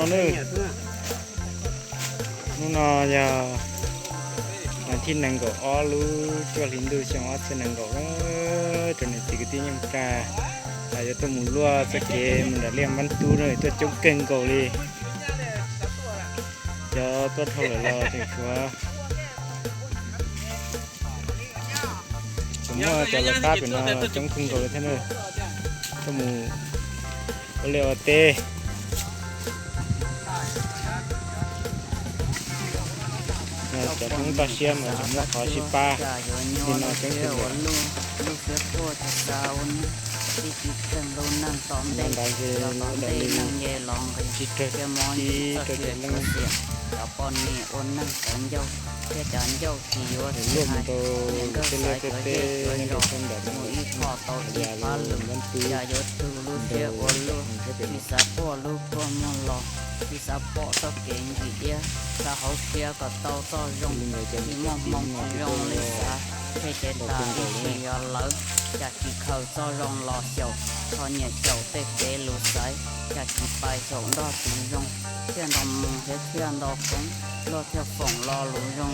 nữa nó giờ thiên năng của ó lu cho lính đưa xong ó thiên năng của cho nên chỉ cái tiếng nhâm ca là cho tôi muốn lúa sẽ kề mình đã liam bắn tu rồi tôi chống kênh cầu đi cho tôi thôi là lo thì quá chúng cho là ta phải nó chống kênh cầu thế này tôi muốn có liệu têจะทั้งปลาเชียมมาถึงขอชิปาที่นอนจังสิเลยนั่นได้คือได้จิตเกิดที่เกิดนั่งเสียปอนนี่อ้นนั่งแต่งเจ้าแค่จานเจ้าที่อยู่ที่ร่วมตัวเป็นเลยเต้ในการทำแบบนี้อย่าลืมวันปีอย่าหยุดดูลูกเสียอ้วนลูกมีสาปอลูกก็มันหลอกมีสาปอต้องเก่งกี่เดียถ้าเขาเสียก็เต้าต่อรงมีมองรงเลยสาแค่เจตาอีเชียร์เลยจากที่เขาต่อรงหล่อเฉียวพอเนี่ยเฉียวเตะเกลูใสจากที่ไปส่งดอกสีรงเที่ยนดอกมงเที่ยนดอกฟงรอเที่ยวฝงรอหลุรง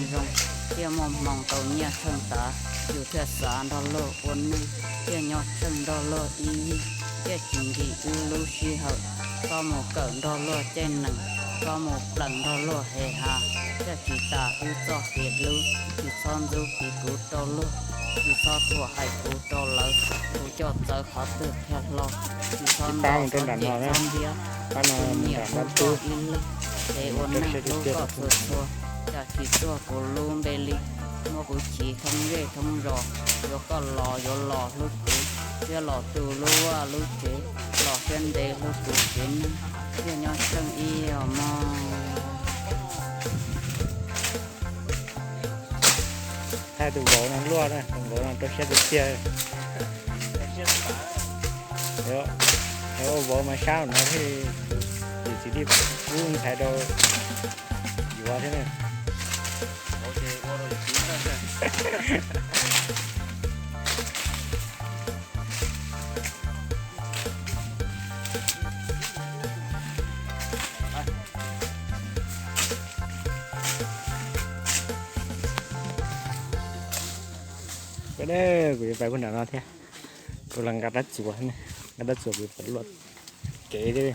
เที่ยวมองตัวเนี่ยเชิงตาอยู่เที่ยวสารดอลโลวันนึงเที่ยวยอดเชิงดอลโลอีเที่ยวจิงกีลูชีเหอก็หมกเกินดอลโลเจนหนึ่งก็หมกหลังดอลโลเฮฮาเที่ยวกีตาจอเกียดลูที่ซ้อนดูปีกูดอลโลที่ซ้อนตัวให้กูดอลโลกูจอดเจอขอตื่นแค่รอที่ซ้อนดอลโลเจ็ดซ้อนเดียวเนี่ยกูก็อินเลยเดี๋ยววันนั้นกูก็ทัวจากที่ตัวกูลูมเบลีมัวกูฉีทำเร่ทำรอยก็รอยหล่อลูกกูเชื่อหล่อตูรู้ว่าลูกเจ๋หล่อเส้นเดลูกกูเจ๋งเชื่อยอดเชิงอีอมอhai tủ gỗ nó luôn này tủ gỗ nó cho xe được chia đó nếu gỗ mà sao nó thì chỉ đi uống thái độ gì quá thế này cái đấy của phải con nào nó thế tôi đang gặt đất chuột này gặt đất chuột bị phật luật kể đi